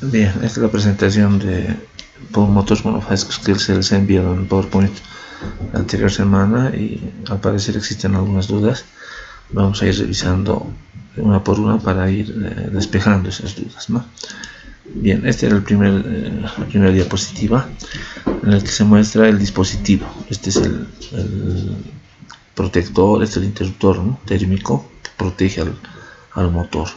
Bien, esta es la presentación de motores monofásicos que se les ha enviado en PowerPoint la anterior semana y al parecer existen algunas dudas. Vamos a ir revisando una por una para ir despejando esas dudas, ¿no? Bien, este era la primera diapositiva en la que se muestra el dispositivo. Este es el protector, este es el interruptor, ¿no?, térmico que protege al motor.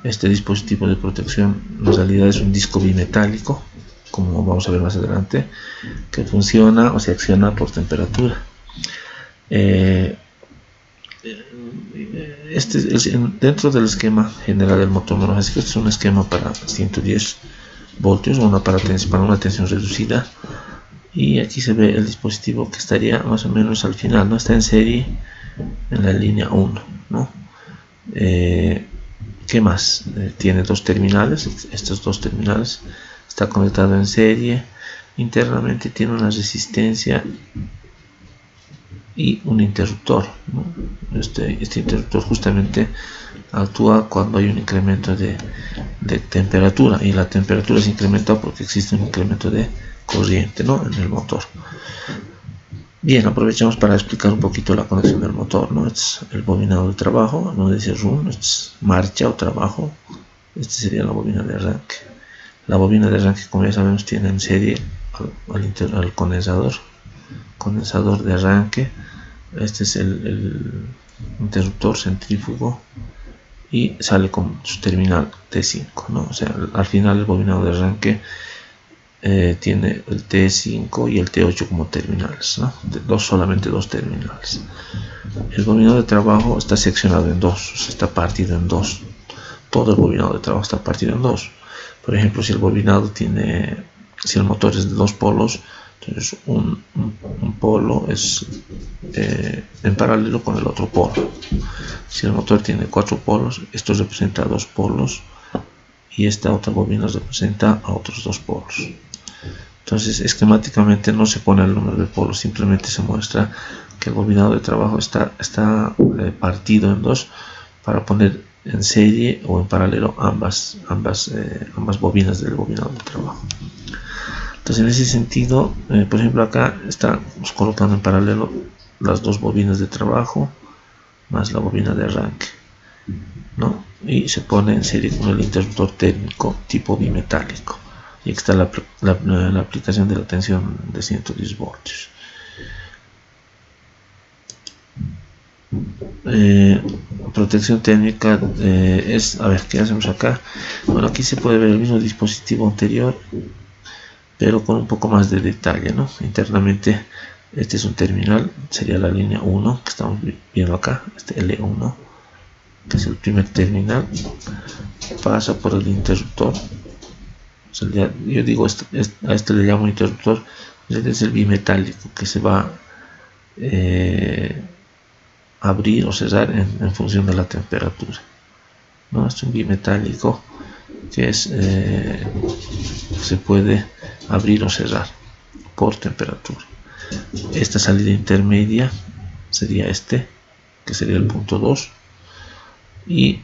Este dispositivo de protección en realidad es un disco bimetálico, como vamos a ver más adelante, que funciona o se acciona por temperatura. Dentro del esquema general del motor monofásico, este es un esquema para 110 voltios para una tensión reducida, y aquí se ve el dispositivo que estaría más o menos al final, ¿no? Está en serie en la línea 1, ¿no? ¿Qué más? Tiene dos terminales, estos dos terminales, está conectado en serie, internamente tiene una resistencia y un interruptor, ¿no? Este interruptor justamente actúa cuando hay un incremento de temperatura, y la temperatura se incrementa porque existe un incremento de corriente, ¿no?, en el motor. Bien, aprovechamos para explicar un poquito la conexión del motor, ¿no? Este es el bobinado de trabajo, no dice run, este es marcha o trabajo. Este sería la bobina de arranque. La bobina de arranque, como ya sabemos, tiene en serie al condensador de arranque. Este es el interruptor centrífugo y sale con su terminal T5, ¿no? O sea, al final el bobinado de arranque tiene el T5 y el T8 como terminales, ¿no? Solamente dos terminales. El bobinado de trabajo está seccionado en dos, o sea, está partido en dos. Todo el bobinado de trabajo está partido en dos. Por ejemplo, si el motor es de dos polos, entonces un polo es en paralelo con el otro polo. Si el motor tiene 4 polos, esto representa a 2 polos y esta otra bobina representa a otros 2 polos. Entonces, esquemáticamente no se pone el número de polos, simplemente se muestra que el bobinado de trabajo está partido en dos para poner en serie o en paralelo ambas bobinas del bobinado de trabajo. Entonces, en ese sentido, por ejemplo, acá estamos colocando en paralelo las dos bobinas de trabajo más la bobina de arranque, ¿no? Y se pone en serie con el interruptor térmico tipo bimetálico. Y aquí está la aplicación de la tensión de 110 voltios. Protección térmica a ver, ¿qué hacemos acá? Bueno, aquí se puede ver el mismo dispositivo anterior, pero con un poco más de detalle, ¿no? Internamente, este es un terminal, sería la línea 1 que estamos viendo acá, este L1, que es el primer terminal, pasa por el interruptor. Yo digo, a este le llamo interruptor. Este es el bimetálico que se va a abrir o cerrar en función de la temperatura, ¿no? Este es un bimetálico que se puede abrir o cerrar por temperatura. Esta salida intermedia sería que sería el punto 2, y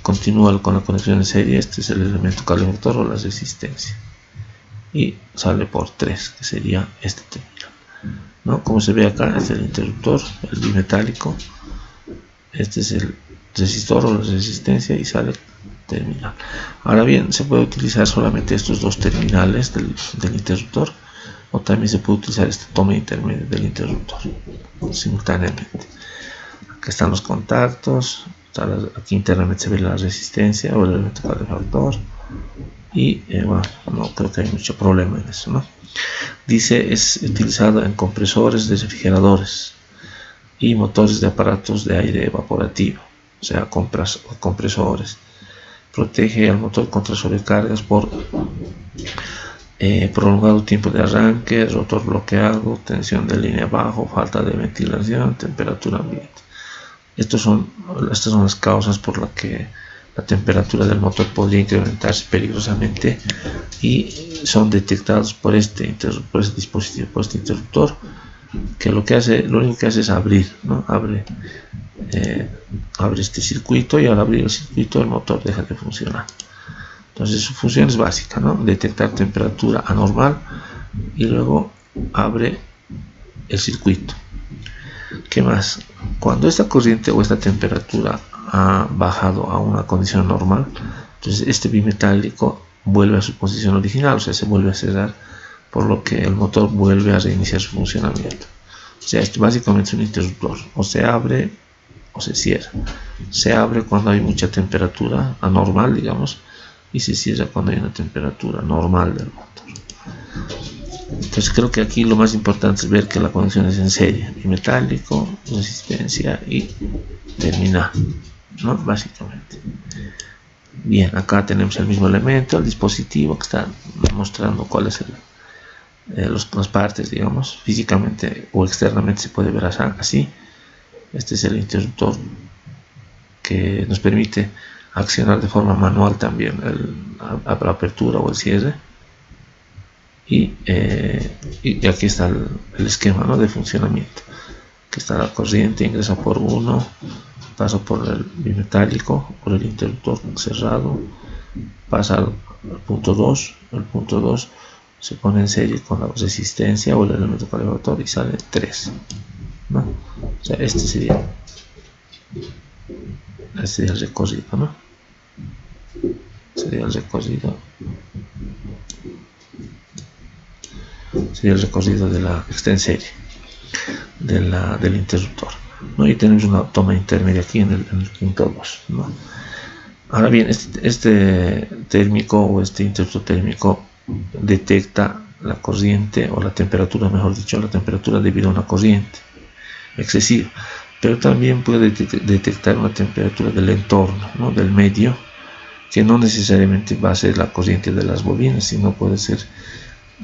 continúa con la conexión en serie. Este es el elemento calefactor o la resistencia, y sale por 3, que sería este terminal, ¿no? Como se ve acá, este es el interruptor, el bimetálico, este es el resistor o la resistencia, y sale terminal. Ahora bien, se puede utilizar solamente estos dos terminales del interruptor, o también se puede utilizar este toma intermedio del interruptor simultáneamente. Acá están los contactos. Aquí internamente se ve la resistencia o el elemento calefactor, y bueno, no creo que haya mucho problema en eso, ¿no? Dice, es utilizado en compresores de refrigeradores y motores de aparatos de aire evaporativo, o sea, compresores. Protege al motor contra sobrecargas por prolongado tiempo de arranque, rotor bloqueado, tensión de línea bajo, falta de ventilación, temperatura ambiente. Estas son las causas por las que la temperatura del motor podría incrementarse peligrosamente, y son detectados por este dispositivo, por este interruptor, que lo único que hace es abrir, ¿no? Abre este circuito, y al abrir el circuito el motor deja de funcionar. Entonces su función es básica, ¿no? Detectar temperatura anormal y luego abre el circuito. ¿Qué más? Cuando esta corriente o esta temperatura ha bajado a una condición normal, entonces este bimetálico vuelve a su posición original, o sea, se vuelve a cerrar, por lo que el motor vuelve a reiniciar su funcionamiento. O sea, esto básicamente es un interruptor, o se abre o se cierra. Se abre cuando hay mucha temperatura anormal, digamos, y se cierra cuando hay una temperatura normal del motor. Entonces creo que aquí lo más importante es ver que la conexión es en serie, bimetálico, resistencia y terminal, ¿no? Básicamente. Bien, acá tenemos el mismo elemento, el dispositivo que está mostrando cuál es las partes, digamos, físicamente o externamente se puede ver así. Este es el interruptor que nos permite accionar de forma manual también la apertura o el cierre. Y aquí está el esquema, ¿no?, de funcionamiento, que está la corriente, ingresa por 1, pasa por el bimetálico, por el interruptor cerrado, pasa al punto 2, el punto 2 se pone en serie con la resistencia o el elemento calibrador y sale 3, ¿no? O sea, este sería el recorrido, ¿no? Sería el recorrido de la está en serie del interruptor, ¿no? Y tenemos una toma intermedia aquí en el punto 2, ¿no? Ahora bien, este térmico o este interruptor térmico detecta la corriente o la temperatura, mejor dicho, la temperatura debido a una corriente excesiva, pero también puede detectar una temperatura del entorno, ¿no?, del medio, que no necesariamente va a ser la corriente de las bobinas, sino puede ser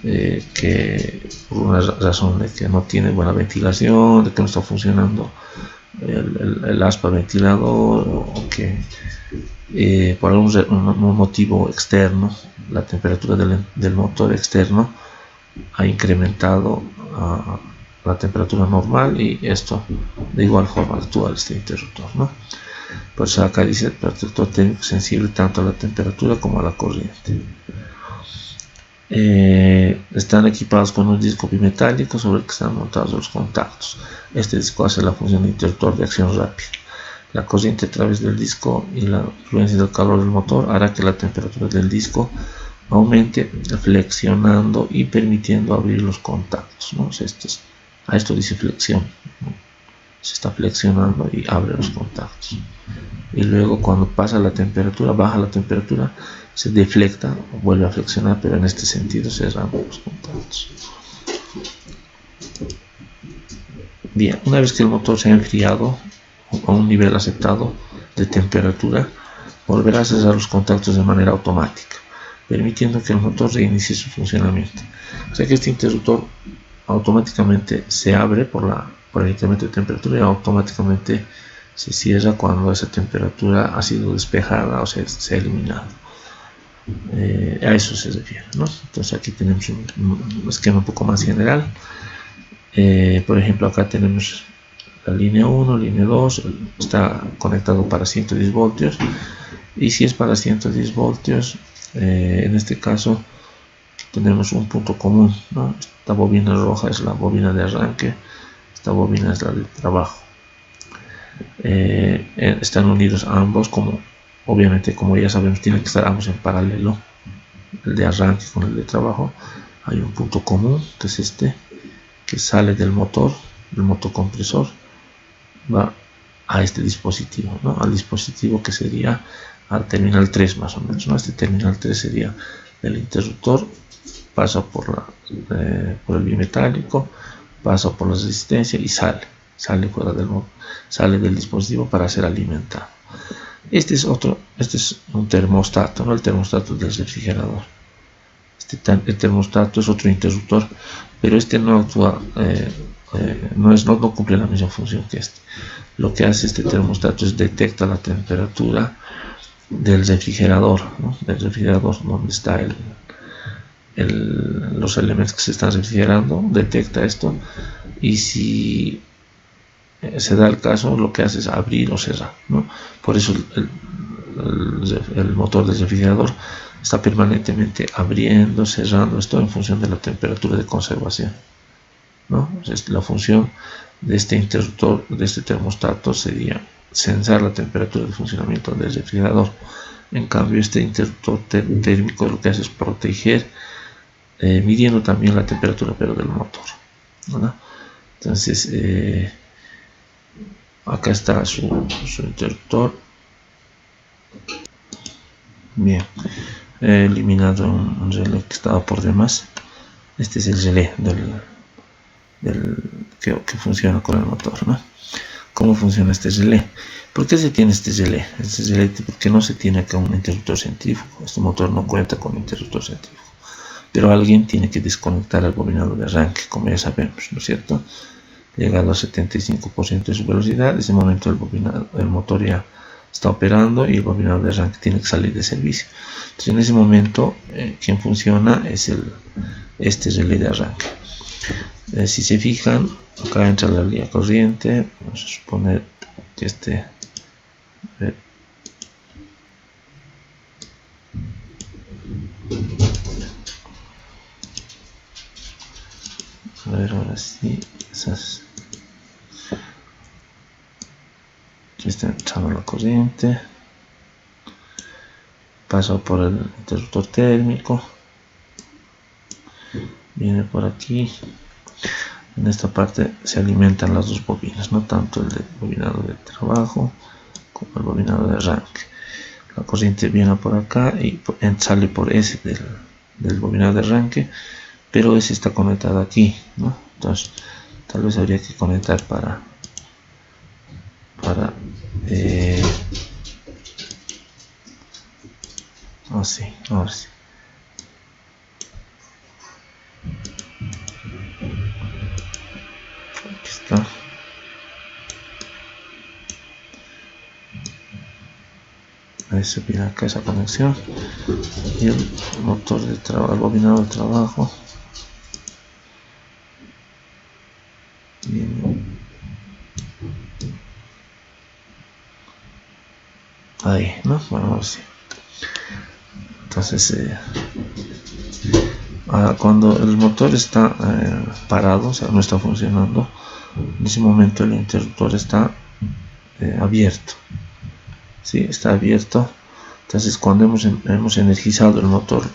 que por una razón de que no tiene buena ventilación, de que no está funcionando el aspa ventilador, o que por algún motivo externo la temperatura del motor externo ha incrementado a la temperatura normal, y esto de igual forma actúa este interruptor, ¿no? Por eso acá dice protector térmico sensible tanto a la temperatura como a la corriente. Están equipados con un disco bimetálico sobre el que están montados los contactos. Este disco hace la función de interruptor de acción rápida. La corriente a través del disco y la influencia del calor del motor hará que la temperatura del disco aumente, flexionando y permitiendo abrir los contactos, ¿no? O sea, a esto dice flexión, ¿no? Se está flexionando y abre los contactos. Y luego cuando pasa la temperatura, baja la temperatura, se deflecta o vuelve a flexionar, pero en este sentido cerrando los contactos. Bien, una vez que el motor se ha enfriado a un nivel aceptado de temperatura, volverá a cerrar los contactos de manera automática, permitiendo que el motor reinicie su funcionamiento. O sea que este interruptor automáticamente se abre por el incremento de temperatura y automáticamente se cierra cuando esa temperatura ha sido despejada o se ha eliminado. A eso se refiere, ¿no? Entonces aquí tenemos un esquema un poco más general. Por ejemplo, acá tenemos la línea 1, línea 2, está conectado para 110 voltios, y si es para 110 voltios, en este caso tenemos un punto común, ¿no? Esta bobina roja es la bobina de arranque, esta bobina es la de trabajo. Están unidos ambos, obviamente, como ya sabemos, tienen que estar ambos en paralelo, el de arranque con el de trabajo. Hay un punto común, que es este, que sale del motor compresor, va a este dispositivo, ¿no? Al dispositivo que sería al terminal 3 más o menos, ¿no? Este terminal 3 sería el interruptor, pasa por el bimetálico, pasa por la resistencia y sale fuera sale del dispositivo para ser alimentado. Este es un termostato, ¿no? El termostato del refrigerador. El termostato es otro interruptor, pero este no actúa, no cumple la misma función que este. Lo que hace este termostato es detecta la temperatura del refrigerador, ¿no? Del refrigerador donde está los elementos que se están refrigerando, detecta esto, y si se da el caso, lo que hace es abrir o cerrar, ¿no? Por eso el motor del refrigerador está permanentemente abriendo, cerrando, esto en función de la temperatura de conservación, ¿no? La función de este interruptor, de este termostato, sería censar la temperatura de funcionamiento del refrigerador. En cambio, este interruptor térmico lo que hace es proteger, midiendo también la temperatura pero del motor, ¿no? Entonces acá está su interruptor. Bien, he eliminado un relé que estaba por demás. Este es el relé que funciona con el motor, ¿no? ¿Cómo funciona este relé? ¿Por qué se tiene este relé? Este relé porque no se tiene acá un interruptor centrífugo. Este motor no cuenta con interruptor centrífugo. Pero alguien tiene que desconectar el bobinado de arranque, como ya sabemos, ¿no es cierto? Llegado al 75% de su velocidad, en ese momento el motor ya está operando y el bobinado de arranque tiene que salir de servicio. Entonces en ese momento quien funciona es este relé de arranque. Si se fijan, acá entra la línea corriente. Vamos a suponer que a ver, ahora sí, aquí está entrando la corriente, pasa por el interruptor térmico, viene por aquí. En esta parte se alimentan las dos bobinas, no tanto el bobinado de trabajo como el bobinado de arranque. La corriente viene por acá y sale por ese del bobinado de arranque, pero ese está conectado aquí, ¿no? Entonces tal vez habría que conectar para así, ahora sí. Aquí está. Ahí se pide acá esa conexión y el motor de trabajo, el bobinado de trabajo. Bien. Ahí, ¿no? Bueno, ahora sí. Entonces cuando el motor está parado, o sea, no está funcionando, en ese momento el interruptor está abierto, ¿sí? Está abierto. Entonces cuando hemos energizado el motor,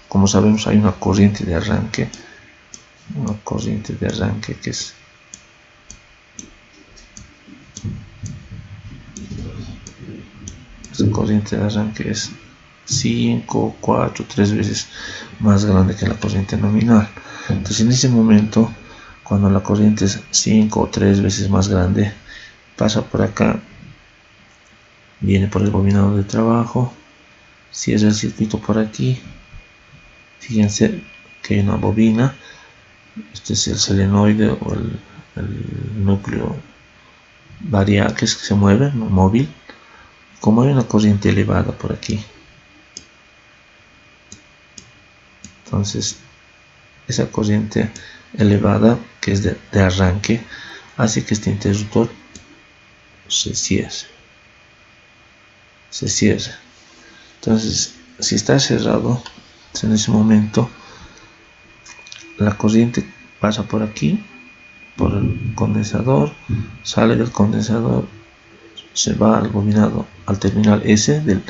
como sabemos hay una corriente de arranque, que es esta corriente de arranque es 5, 4, 3 veces más grande que la corriente nominal. Entonces en ese momento, cuando la corriente es 5 o 3 veces más grande, pasa por acá, viene por el bobinado de trabajo, cierra el circuito por aquí. Fíjense que hay una bobina, este es el solenoide o el núcleo variable que se mueve, ¿no? Móvil. Como hay una corriente elevada por aquí, entonces esa corriente elevada que es de arranque hace que este interruptor se cierre. Entonces si está cerrado, en ese momento la corriente pasa por aquí, por el condensador, sale del condensador, se va al bobinado, al terminal S del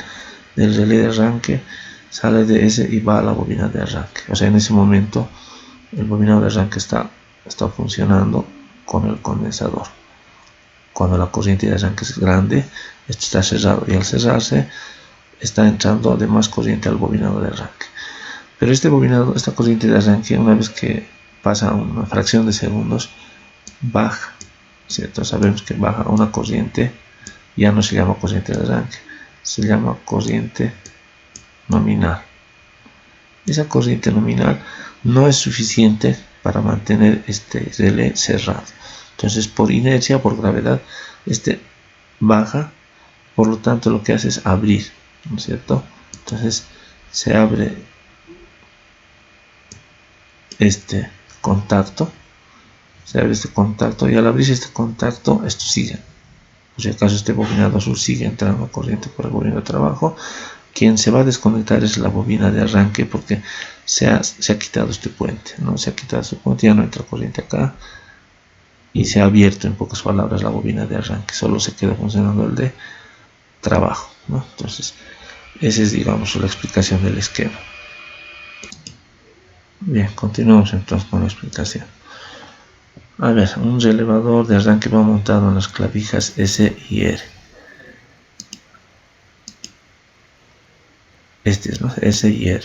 relé de arranque, sale de ese y va a la bobina de arranque. O sea, en ese momento el bobinado de arranque está funcionando con el condensador. Cuando la corriente de arranque es grande, esto está cerrado y al cerrarse está entrando además corriente al bobinado de arranque. Pero esta corriente de arranque, una vez que pasa una fracción de segundos, baja, ¿cierto? Sabemos que baja una corriente, ya no se llama corriente de arranque, se llama corriente nominal. Esa corriente nominal no es suficiente para mantener este relé cerrado. Entonces, por inercia, por gravedad, baja, por lo tanto lo que hace es abrir, ¿no es cierto? Entonces se abre este contacto, y al abrirse este contacto, esto sigue Por si acaso este bobinado azul sigue entrando corriente por el bobino de trabajo. Quien se va a desconectar es la bobina de arranque, porque se ha quitado este puente, ¿no? Se ha quitado este puente, ya no entra corriente acá. Y se ha abierto, en pocas palabras, la bobina de arranque. Solo se queda funcionando el de trabajo, ¿no? Entonces, esa es, digamos, la explicación del esquema. Bien, continuamos entonces con la explicación. A ver, un relevador de arranque va montado en las clavijas S y R. Este es, ¿no? S y R.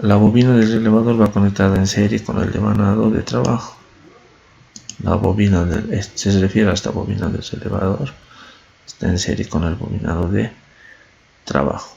La bobina del relevador va conectada en serie con el devanado de trabajo. La bobina se refiere a esta bobina del relevador. Está en serie con el bobinado de trabajo.